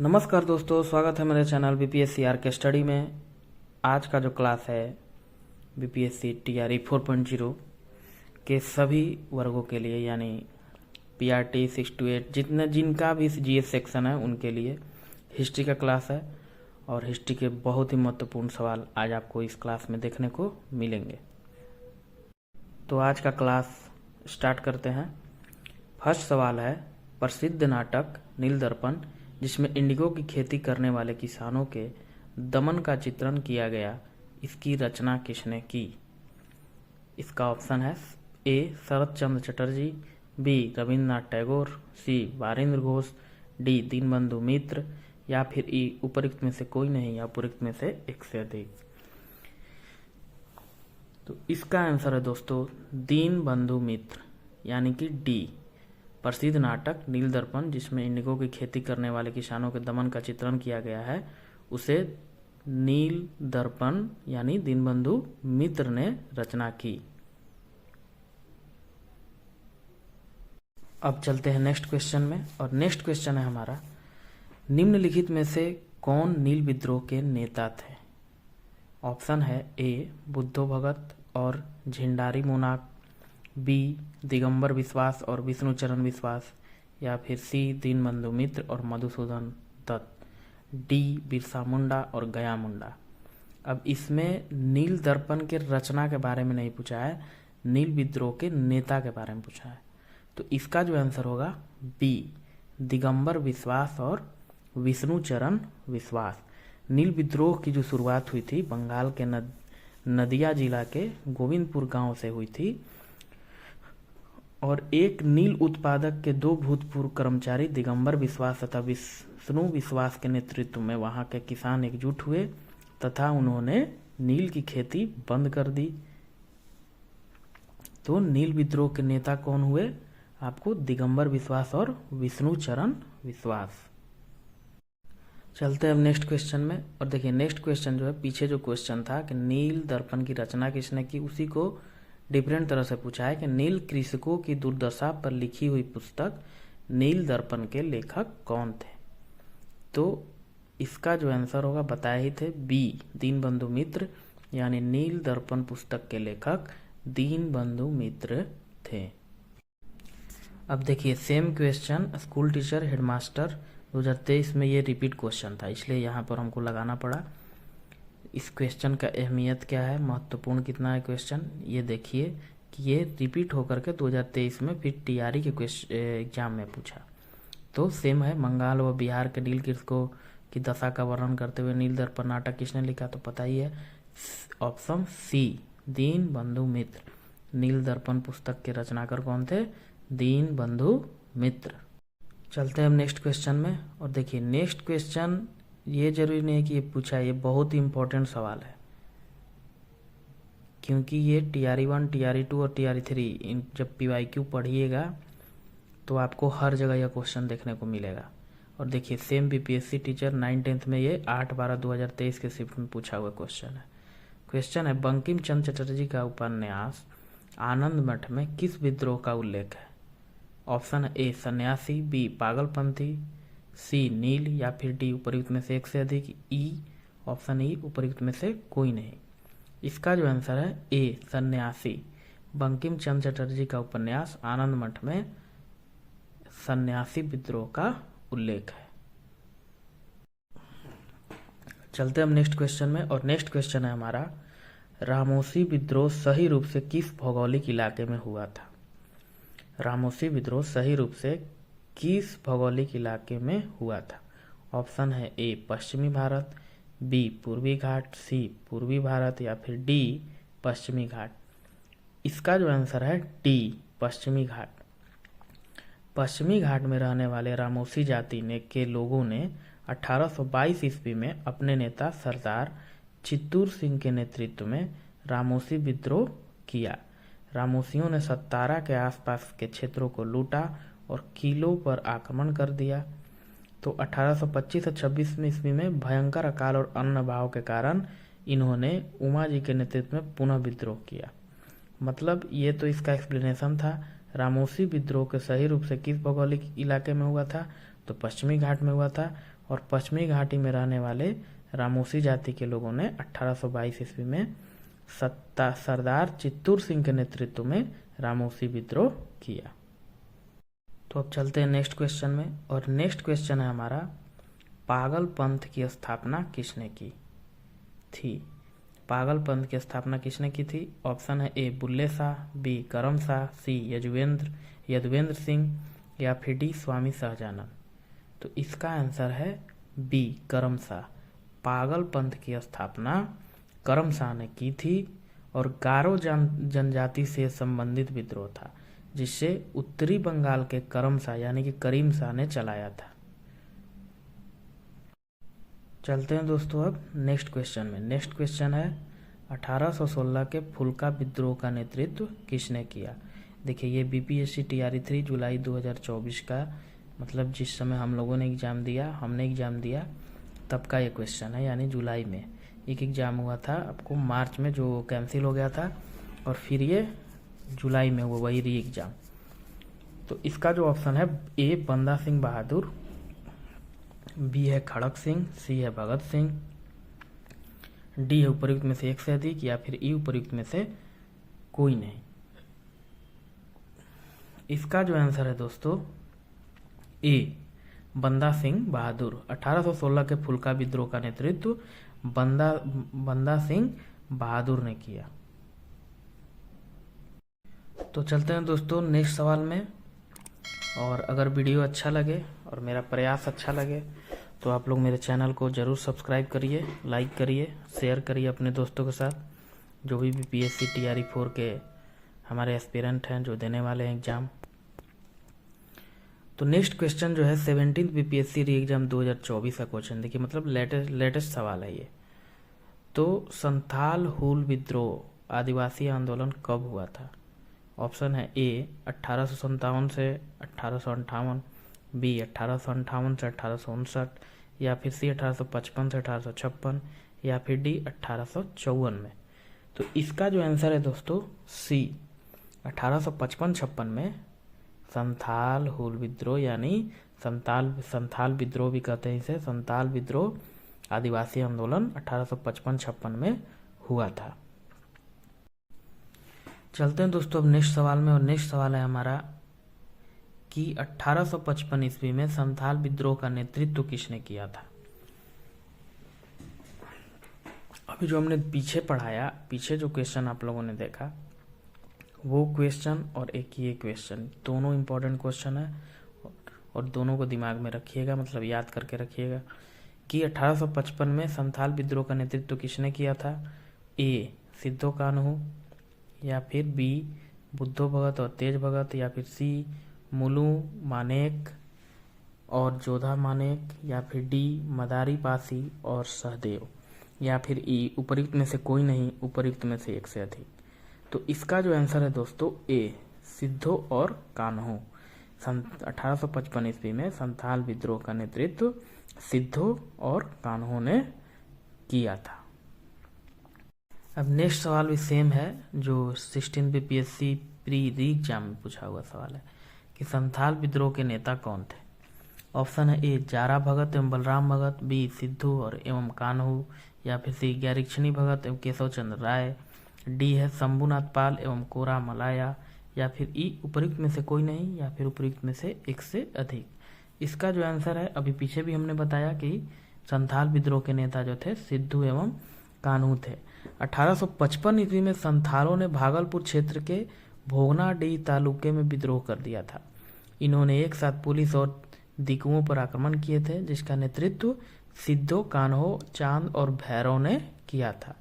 नमस्कार दोस्तों, स्वागत है मेरे चैनल बीपीएससी आर के स्टडी में। आज का जो क्लास है बीपीएससी टीआरई 4.0 के सभी वर्गों के लिए, यानी पीआरटी 6 to 8 जिनका भी जीएस सेक्शन है उनके लिए हिस्ट्री का क्लास है। और हिस्ट्री के बहुत ही महत्वपूर्ण सवाल आज आपको इस क्लास में देखने को मिलेंगे। तो आज का क्लास स्टार्ट करते हैं। फर्स्ट सवाल है, प्रसिद्ध नाटक नीलदर्पण जिसमें इंडिगो की खेती करने वाले किसानों के दमन का चित्रण किया गया, इसकी रचना किसने की? इसका ऑप्शन है ए शरत चंद्र चटर्जी, बी रविंद्रनाथ टैगोर, सी बारिंद्र घोष, डी दीनबंधु मित्र, या फिर ई उपरोक्त में से कोई नहीं या उपरोक्त में से एक से अधिक। तो इसका आंसर है दोस्तों दीनबंधु मित्र, यानी कि डी। प्रसिद्ध नाटक नीलदर्पण जिसमें इंडिगो की खेती करने वाले किसानों के दमन का चित्रण किया गया है, उसे नीलदर्पण यानी दीनबंधु मित्र ने रचना की। अब चलते हैं नेक्स्ट क्वेश्चन में, और नेक्स्ट क्वेश्चन है हमारा, निम्नलिखित में से कौन नील विद्रोह के नेता थे? ऑप्शन है ए बुद्धो भगत और झिंडारी मोनाक, बी दिगंबर विश्वास और विष्णुचरण विश्वास, या फिर सी दीनबंधु मित्र और मधुसूदन दत्त, डी बिरसा मुंडा और गया मुंडा। अब इसमें नील दर्पण के रचना के बारे में नहीं पूछा है, नील विद्रोह के नेता के बारे में पूछा है। तो इसका जो आंसर होगा बी दिगंबर विश्वास और विष्णुचरण विश्वास। नील विद्रोह की जो शुरुआत हुई थी बंगाल के नदिया जिला के गोविंदपुर गांव से हुई थी, और एक नील उत्पादक के दो भूतपूर्व कर्मचारी दिगंबर विश्वास तथा विष्णु विश्वास के नेतृत्व में वहां के किसान एकजुट हुए तथा उन्होंने नील की खेती बंद कर दी। तो नील विद्रोह के नेता कौन हुए? आपको दिगंबर विश्वास और विष्णुचरण विश्वास। चलते हैं अब नेक्स्ट क्वेश्चन में, और देखिए नेक्स्ट क्वेश्चन जो है, पीछे जो क्वेश्चन था कि नील दर्पण की रचना किसने की, उसी को डिफरेंट तरह से पूछा है कि नील कृषकों की दुर्दशा पर लिखी हुई पुस्तक नील दर्पण के लेखक कौन थे? तो इसका जो आंसर होगा बताए ही थे बी दीनबंधु मित्र, यानी नील दर्पण पुस्तक के लेखक दीनबंधु मित्र थे। अब देखिए same question school teacher headmaster 2023 में ये रिपीट क्वेश्चन था, इसलिए यहाँ पर हमको लगाना पड़ा। इस क्वेश्चन का अहमियत क्या है, महत्वपूर्ण कितना है क्वेश्चन, ये देखिए कि ये रिपीट होकर के 2023 में फिर टीआरई के एग्जाम में पूछा। तो सेम है, बंगाल व बिहार के नील कृषकों की दशा का वर्णन करते हुए नील दर्पण नाटक किसने लिखा? तो पता ही है, ऑप्शन सी दीनबंधु मित्र। नील दर्पण पुस्तक के रचनाकार कौन थे? दीनबंधु मित्र। चलते हैं अब नेक्स्ट क्वेश्चन में, और देखिए नेक्स्ट क्वेश्चन ये जरूरी नहीं है कि ये पूछा है, ये बहुत ही इंपॉर्टेंट सवाल है, क्योंकि ये टीआरई 1, टीआरई 2 और टीआरई 3 जब पीवाईक्यू पढ़िएगा तो आपको हर जगह यह क्वेश्चन देखने को मिलेगा। और देखिए सेम बीपीएससी टीचर 9-10 में ये 8/12/2023 के शिफ्ट में पूछा हुआ क्वेश्चन है। क्वेश्चन है, बंकिम चंद्र चटर्जी का उपन्यास आनंद मठ में किस विद्रोह का उल्लेख है? ऑप्शन है ए सन्यासी, बी पागलपंथी, सी नील, या फिर डी उपरोक्त में से एक से अधिक, ई ऑप्शन ई उपरोक्त में से कोई नहीं। इसका जो आंसर है ए सन्यासी। बंकिम चंद्र चटर्जी का उपन्यास आनंद मठ में सन्यासी विद्रोह का उल्लेख है। चलते हम नेक्स्ट क्वेश्चन में, और नेक्स्ट क्वेश्चन है हमारा, रामोसी विद्रोह सही रूप से किस भौगोलिक इलाके में हुआ था? रामोसी विद्रोह सही रूप से किस भौगोलिक इलाके में हुआ था? ऑप्शन है ए पश्चिमी भारत, बी पूर्वी घाट, सी पूर्वी भारत, या फिर डी पश्चिमी घाट। इसका जो आंसर है डी पश्चिमी घाट। पश्चिमी घाट में रहने वाले रामोसी जाति के लोगों ने 1822 ईस्वी में अपने नेता सरदार चित्तूर सिंह के नेतृत्व में रामोसी विद्रोह किया। रामोसियों ने सत्तारा के आसपास के क्षेत्रों को लूटा और किलों पर आक्रमण कर दिया। तो 1825 से 26 ईस्वी में भयंकर अकाल और अन्न अभाव के कारण इन्होंने उमा जी के नेतृत्व में पुनः विद्रोह किया। मतलब ये तो इसका एक्सप्लेनेशन था। रामोसी विद्रोह के सही रूप से किस भौगोलिक इलाके में हुआ था? तो पश्चिमी घाट में हुआ था। और पश्चिमी घाटी में रहने वाले रामोसी जाति के लोगों ने 1822 ईस्वी में सरदार चित्तूर सिंह के नेतृत्व में रामोसी विद्रोह किया। तो अब चलते हैं नेक्स्ट क्वेश्चन में, और नेक्स्ट क्वेश्चन है हमारा, पागल पंथ की स्थापना किसने की थी? पागल पंथ की स्थापना किसने की थी? ऑप्शन है ए बुल्ले शाह, बी करम शाह, सी यदुवेंद्र सिंह, या फिर डी स्वामी सहजानंद। तो इसका आंसर है बी करम शाह। पागल पंथ की स्थापना करम शाह ने की थी और गारो जनजाति से संबंधित विद्रोह था, जिससे उत्तरी बंगाल के करम शाह यानी कि करीम शाह ने चलाया था। चलते हैं दोस्तों अब नेक्स्ट क्वेश्चन में। नेक्स्ट क्वेश्चन है 1816 के फुल्का विद्रोह का नेतृत्व किसने किया? देखिए ये बीपीएससी टीआरई 3 जुलाई 2024 का, मतलब जिस समय हम लोगों ने हमने एग्जाम दिया तब का ये क्वेश्चन है, यानी जुलाई में एक एग्जाम हुआ था आपको, मार्च में जो कैंसिल हो गया था, और फिर ये जुलाई में हुआ वही री एग्जाम। तो इसका जो ऑप्शन है ए बंदा सिंह बहादुर, बी है खड़क सिंह, सी है भगत सिंह, डी है उपर्युक्त में से एक से अधिक, या फिर ई उपर्युक्त में से कोई नहीं। इसका जो आंसर है दोस्तों ए बंदा सिंह बहादुर। 1816 के फुल्का विद्रोह का नेतृत्व बंदा सिंह बहादुर ने किया। तो चलते हैं दोस्तों नेक्स्ट सवाल में, और अगर वीडियो अच्छा लगे और मेरा प्रयास अच्छा लगे तो आप लोग मेरे चैनल को ज़रूर सब्सक्राइब करिए, लाइक करिए, शेयर करिए अपने दोस्तों के साथ, जो भी बीपीएससी टीआरई 4 के हमारे एस्पिरेंट हैं जो देने वाले हैं एग्ज़ाम। तो नेक्स्ट क्वेश्चन जो है 17th बीपीएससी री एग्जाम 2024 का क्वेश्चन, देखिए मतलब लेटेस्ट सवाल है ये। तो संथाल हूल विद्रोह आदिवासी आंदोलन कब हुआ था? ऑप्शन है ए 1857 से 1858, बी 1858 से 1859, या फिर सी 1855 से 1856, या फिर डी 1854 में। तो इसका जो आंसर है दोस्तों सी 1855-56 में संथाल हूल विद्रोह, यानी संथाल विद्रोह भी कहते हैं इसे, संथाल विद्रोह आदिवासी आंदोलन 1855-56 में हुआ था। चलते हैं दोस्तों अब नेक्स्ट सवाल में, और नेक्स्ट सवाल है हमारा कि 1855 ईस्वी में संथाल विद्रोह का नेतृत्व किसने किया था? अभी जो हमने पीछे पढ़ाया, पीछे जो क्वेश्चन आप लोगों ने देखा वो क्वेश्चन और एक ये क्वेश्चन, दोनों इंपॉर्टेंट क्वेश्चन है और दोनों को दिमाग में रखिएगा, मतलब याद करके रखिएगा कि 1855 में संथाल विद्रोह का नेतृत्व किसने किया था? ए सिद्धो कान्हू, या फिर बी बुद्धो भगत और तेज भगत, या फिर सी मुलू मानेक और जोधा मानेक, या फिर डी मदारी पासी और सहदेव, या फिर ई उपर्युक्त में से कोई नहीं, उपर्युक्त में से एक से अधिक। तो इसका जो आंसर है दोस्तों ए सिद्धो और कान्हू। 1855 ईस्वी में संथाल विद्रोह का नेतृत्व सिद्धो और कान्हू ने किया था। अब नेक्स्ट सवाल भी सेम है जो 16 बीपीएससी प्री री एग्जाम में पूछा हुआ सवाल है कि संथाल विद्रोह के नेता कौन थे? ऑप्शन है ए जारा भगत एवं बलराम भगत, बी सिद्धू और एवं कान्हू, या फिर सी ग्यारिक्षणी भगत एवं केशव चंद्र राय, डी है शंभुनाथ पाल एवं कोरा मलाया, या फिर ई उपर्युक्त में से कोई नहीं, या फिर उपर्युक्त में से एक से अधिक। इसका जो आंसर है, अभी पीछे भी हमने बताया कि संथाल विद्रोह के नेता जो थे सिद्धू एवं कान्हू थे। 1855 ईस्वी में संथालों ने भागलपुर क्षेत्र के भोगनाडीह तालुके में विद्रोह कर दिया था। इन्होंने एक साथ पुलिस और दिकुओं पर आक्रमण किए थे, जिसका नेतृत्व सिद्धो, कान्हो, चांद और भैरव ने किया था।